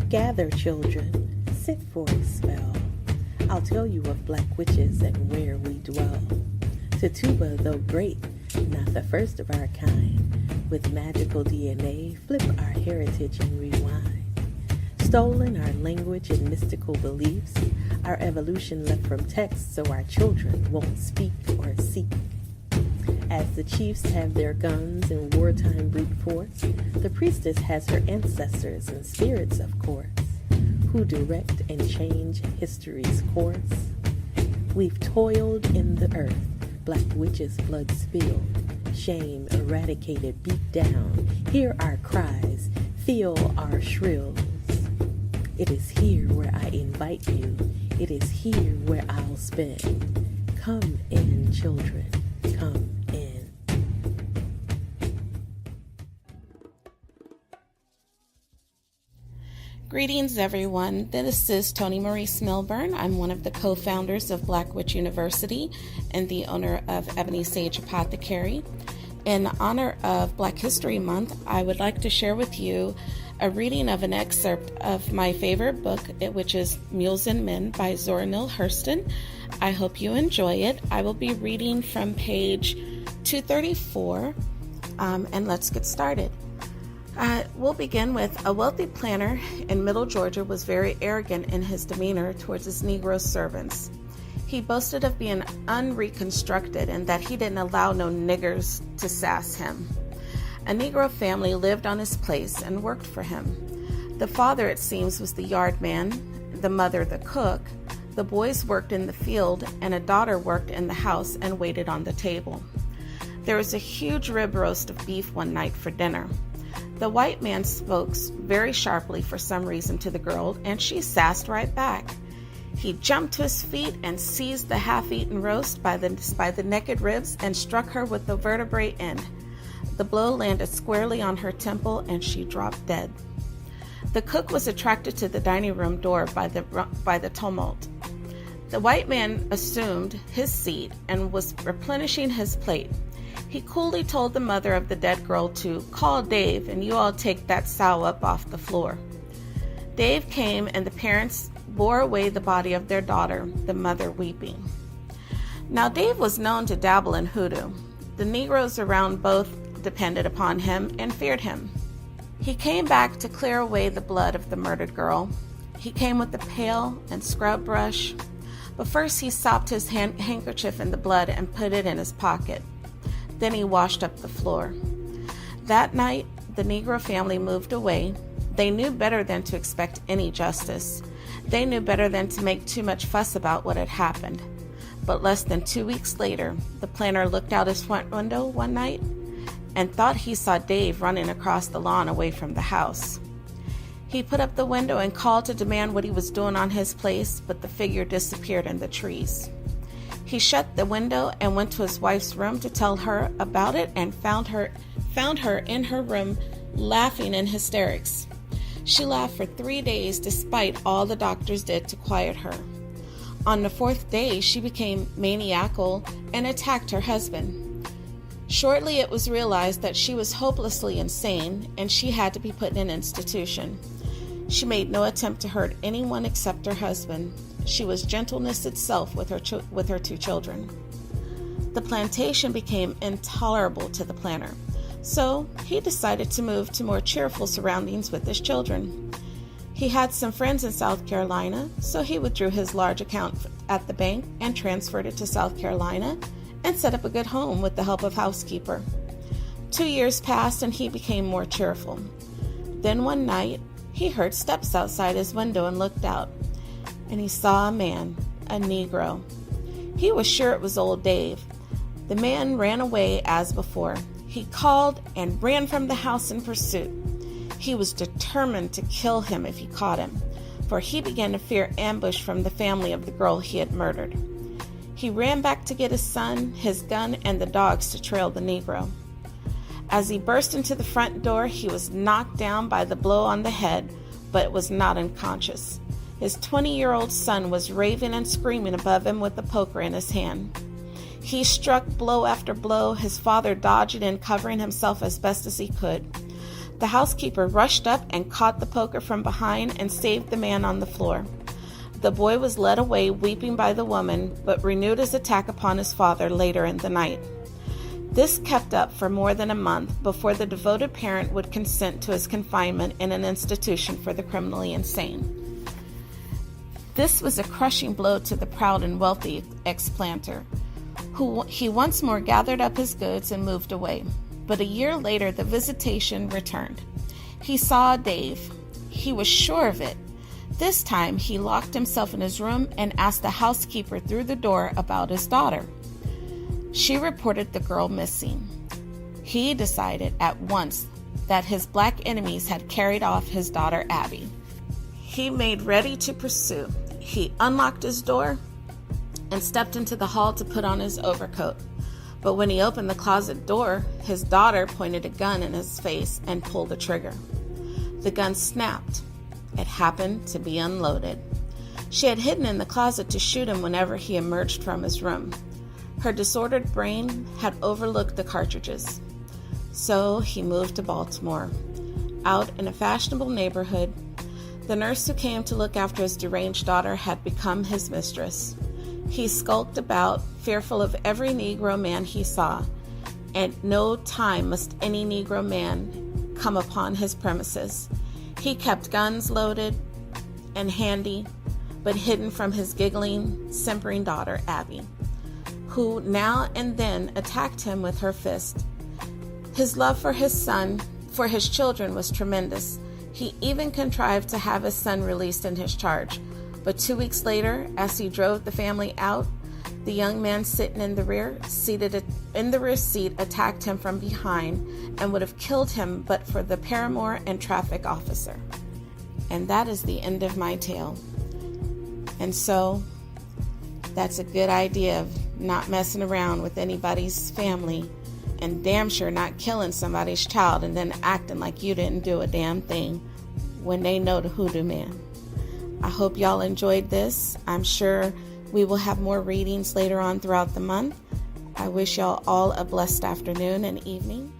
Gather, children, sit for a spell. I'll tell you of black witches and where we dwell. Tituba, though great, not the first of our kind, with magical DNA, flip our heritage and rewind. Stolen our language and mystical beliefs, our evolution left from text so our children won't speak or seek. As the chiefs have their guns and wartime brute force, the priestess has her ancestors and spirits, of course, who direct and change history's course. We've toiled in the earth, black witches' blood spilled, shame eradicated, beat down. Hear our cries, feel our shrills. It is here where I invite you. It is here where I'll spend. Come in, children, come in. Greetings, everyone. This is Toni Maurice Milburn. I'm one of the co-founders of Black Witch University and the owner of Ebony Sage Apothecary. In honor of Black History Month, I would like to share with you a reading of an excerpt of my favorite book, which is Mules and Men by Zora Neale Hurston. I hope you enjoy it. I will be reading from page 234, and let's get started. We'll begin with a wealthy planter in Middle Georgia was very arrogant in his demeanor towards his Negro servants. He boasted of being unreconstructed and that he didn't allow no niggers to sass him. A Negro family lived on his place and worked for him. The father, it seems, was the yard man, the mother the cook, the boys worked in the field, and a daughter worked in the house and waited on the table. There was a huge rib roast of beef one night for dinner. The white man spoke very sharply for some reason to the girl, and she sassed right back. He jumped to his feet and seized the half-eaten roast by the naked ribs and struck her with the vertebrae end. The blow landed squarely on her temple, and she dropped dead. The cook was attracted to the dining room door by the tumult. The white man assumed his seat and was replenishing his plate. He coolly told the mother of the dead girl to call Dave and you all take that sow up off the floor. Dave came and the parents bore away the body of their daughter, the mother weeping. Now Dave was known to dabble in hoodoo. The Negroes around both depended upon him and feared him. He came back to clear away the blood of the murdered girl. He came with a pail and scrub brush, but first he sopped his handkerchief in the blood and put it in his pocket. Then he washed up the floor. That night, the Negro family moved away. They knew better than to expect any justice. They knew better than to make too much fuss about what had happened. But less than 2 weeks later, the planter looked out his front window one night and thought he saw Dave running across the lawn away from the house. He put up the window and called to demand what he was doing on his place, but the figure disappeared in the trees. He shut the window and went to his wife's room to tell her about it and found her in her room laughing in hysterics. She laughed for 3 days despite all the doctors did to quiet her. On the 4th day, she became maniacal and attacked her husband. Shortly, it was realized that she was hopelessly insane and she had to be put in an institution. She made no attempt to hurt anyone except her husband. She was gentleness itself with her 2 children. The plantation became intolerable to the planter, so he decided to move to more cheerful surroundings with his children. He had some friends in South Carolina, so he withdrew his large account at the bank and transferred it to South Carolina and set up a good home with the help of housekeeper. 2 years passed and he became more cheerful. Then one night, he heard steps outside his window and looked out. And he saw a man, a Negro. He was sure it was old Dave. The man ran away as before. He called and ran from the house in pursuit. He was determined to kill him if he caught him, for he began to fear ambush from the family of the girl he had murdered. He ran back to get his son, his gun, and the dogs to trail the Negro. As he burst into the front door, he was knocked down by the blow on the head, but was not unconscious. His 20-year-old son was raving and screaming above him with a poker in his hand. He struck blow after blow, his father dodging and covering himself as best as he could. The housekeeper rushed up and caught the poker from behind and saved the man on the floor. The boy was led away weeping by the woman, but renewed his attack upon his father later in the night. This kept up for more than a month before the devoted parent would consent to his confinement in an institution for the criminally insane. This was a crushing blow to the proud and wealthy explanter, who he once more gathered up his goods and moved away. But a year later, the visitation returned. He saw Dave. He was sure of it. This time, he locked himself in his room and asked the housekeeper through the door about his daughter. She reported the girl missing. He decided at once that his black enemies had carried off his daughter Abby. He made ready to pursue. He unlocked his door and stepped into the hall to put on his overcoat. But when he opened the closet door, his daughter pointed a gun in his face and pulled the trigger. The gun snapped. It happened to be unloaded. She had hidden in the closet to shoot him whenever he emerged from his room. Her disordered brain had overlooked the cartridges. So he moved to Baltimore. Out in a fashionable neighborhood, the nurse who came to look after his deranged daughter had become his mistress. He skulked about, fearful of every Negro man he saw, and no time must any Negro man come upon his premises. He kept guns loaded and handy, but hidden from his giggling, simpering daughter, Abby, who now and then attacked him with her fist. His love for his children was tremendous. He even contrived to have his son released in his charge. But 2 weeks later, as he drove the family out, the young man sitting in the rear seat attacked him from behind and would have killed him but for the paramour and traffic officer. And that is the end of my tale. And so, that's a good idea of not messing around with anybody's family and damn sure not killing somebody's child and then acting like you didn't do a damn thing when they know the Hoodoo Man. I hope y'all enjoyed this. I'm sure we will have more readings later on throughout the month. I wish y'all all a blessed afternoon and evening.